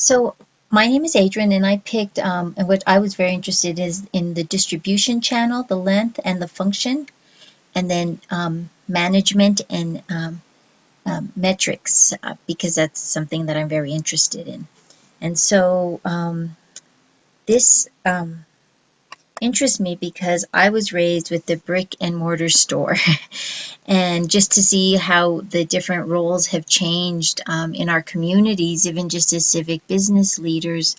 So my name is Adrian, and I picked, and what I was very interested is in the distribution channel, the length and the function, and then management and metrics, because that's something that I'm very interested in. And so this interests me because I was raised with the brick and mortar store, and just to see how the different roles have changed in our communities, even just as civic business leaders,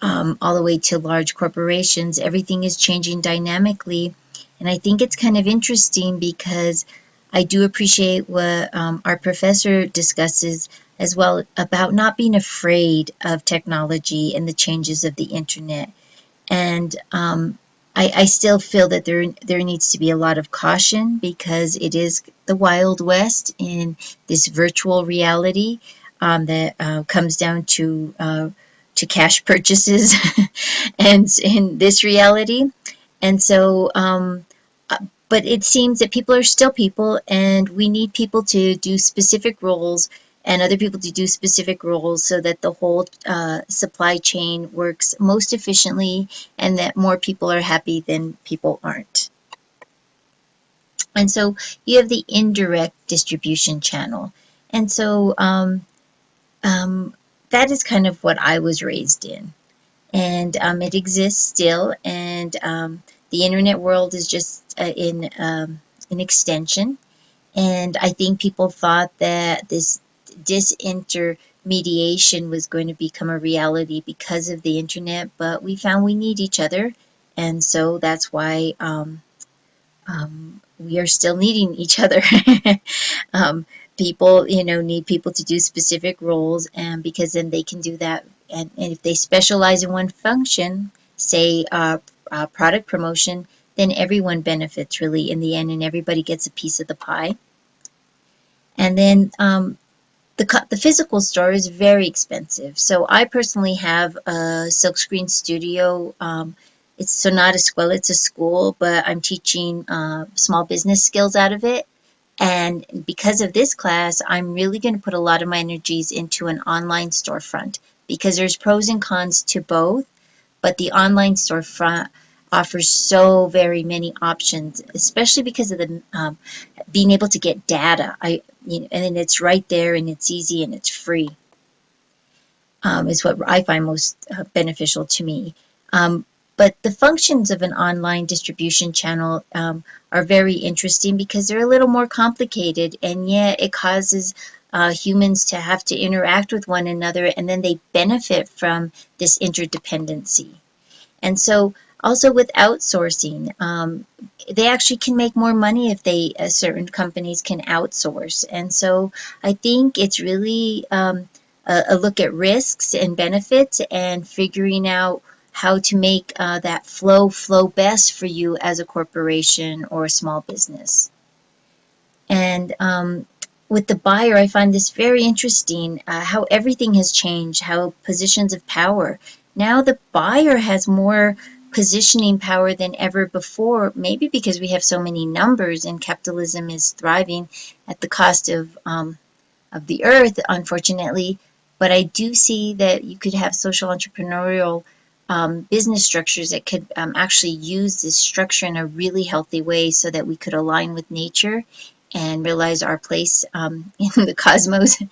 all the way to large corporations. Everything is changing dynamically. And I think it's kind of interesting because I do appreciate what our professor discusses as well about not being afraid of technology and the changes of the internet. And I still feel that there needs to be a lot of caution because it is the Wild West in this virtual reality that comes down to cash purchases and in this reality. And so, but it seems that people are still people, and we need people to do specific roles and other people to do specific roles so that the whole supply chain works most efficiently and that more people are happy than people aren't. And so you have the indirect distribution channel. And so um, that is kind of what I was raised in. And it exists still, and the internet world is just in an extension. And I think people thought that this disintermediation was going to become a reality because of the internet, but we found we need each other, and so that's why we are still needing each other. um, People, need people to do specific roles, and because then they can do that. And if they specialize in one function, say product promotion, then everyone benefits really in the end, and everybody gets a piece of the pie. And then the physical store is very expensive. So I personally have a silkscreen studio. It's so not a school, it's a school, but I'm teaching small business skills out of it. And because of this class, I'm really going to put a lot of my energies into an online storefront because there's pros and cons to both, but the online storefront offers so very many options, especially because of the being able to get data. And then it's right there, and it's easy, and it's free. Is what I find most beneficial to me. But the functions of an online distribution channel are very interesting because they're a little more complicated, and yet it causes humans to have to interact with one another, and then they benefit from this interdependency. And so, also with outsourcing, they actually can make more money if certain companies can outsource. And so, I think it's really a look at risks and benefits and figuring out how to make that flow best for you as a corporation or a small business. And with the buyer, I find this very interesting, how everything has changed, how positions of power. Now the buyer has more positioning power than ever before, maybe because we have so many numbers and capitalism is thriving at the cost of the earth, unfortunately. But I do see that you could have social entrepreneurial business structures that could actually use this structure in a really healthy way so that we could align with nature and realize our place in the cosmos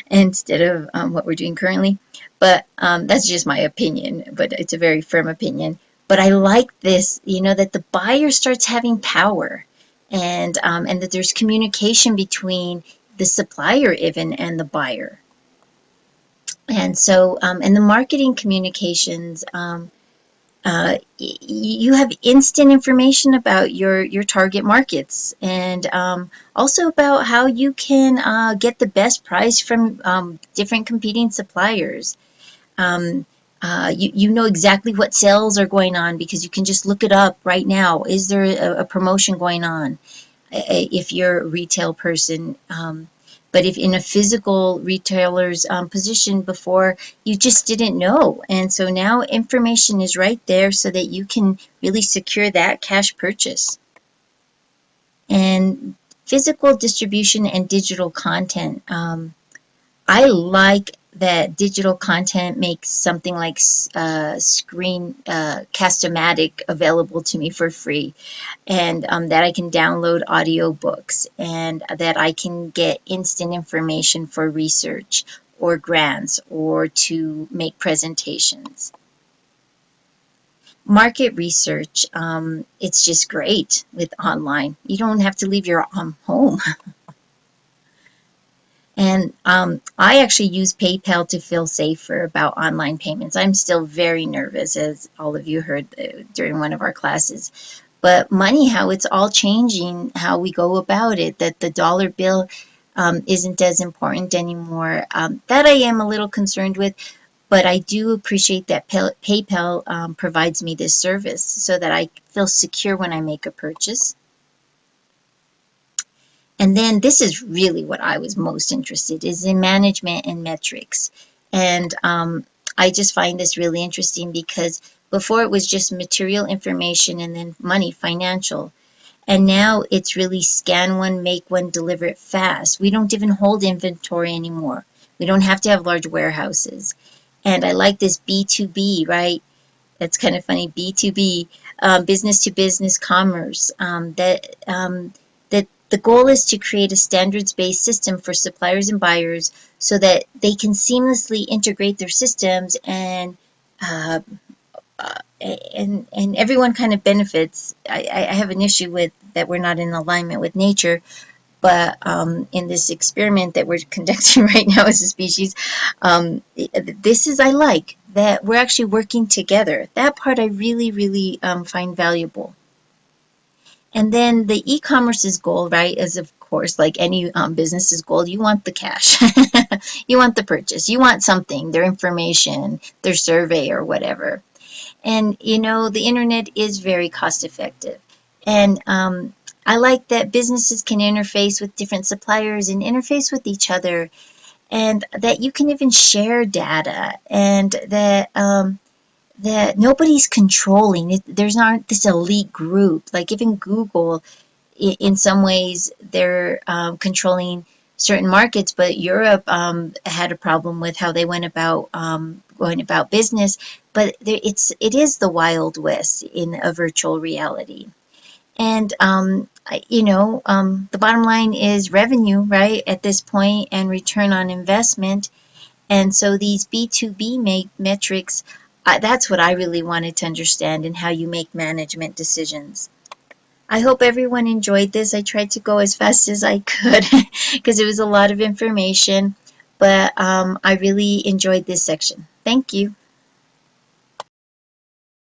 instead of what we're doing currently. But that's just my opinion, but it's a very firm opinion. But I like this, that the buyer starts having power, and that there's communication between the supplier even and the buyer. And so, in the marketing communications, you have instant information about your target markets, and also about how you can get the best price from different competing suppliers. Um, you know exactly what sales are going on because you can just look it up right now. Is there a promotion going on? If you're a retail person. But if in a physical retailer's position before, you just didn't know. And so now information is right there so that you can really secure that cash purchase. And physical distribution and digital content. I like that digital content makes something like screen Castomatic available to me for free, and that I can download audiobooks, and that I can get instant information for research or grants or to make presentations. Market research, it's just great with online. You don't have to leave your home. And I actually use PayPal to feel safer about online payments. I'm still very nervous, as all of you heard during one of our classes. But money, how it's all changing, how we go about it, that the dollar bill isn't as important anymore. That I am a little concerned with, but I do appreciate that PayPal provides me this service so that I feel secure when I make a purchase. And then this is really what I was most interested is in management and metrics. And I just find this really interesting because before it was just material information and then money, financial. And now it's really scan one, make one, deliver it fast. We don't even hold inventory anymore. We don't have to have large warehouses. And I like this B2B, right? That's kind of funny. B2B, business to business commerce. That the goal is to create a standards-based system for suppliers and buyers so that they can seamlessly integrate their systems uh, and everyone kind of benefits. I have an issue with that we're not in alignment with nature, but in this experiment that we're conducting right now as a species, this is, I like that we're actually working together. That part I really, really find valuable. And then the e-commerce's goal, right, is of course like any business's goal, you want the cash, you want the purchase, you want something, their information, their survey or whatever. And the internet is very cost effective. And I like that businesses can interface with different suppliers and interface with each other, and that you can even share data, and that nobody's controlling it. There's not this elite group. Like even Google, in some ways, they're controlling certain markets, but Europe had a problem with how they went about going about business. But it is the Wild West in a virtual reality. And the bottom line is revenue, right, at this point, and return on investment. And so these B2B metrics, that's what I really wanted to understand in how you make management decisions. I hope everyone enjoyed this. I tried to go as fast as I could because it was a lot of information, but I really enjoyed this section. Thank you.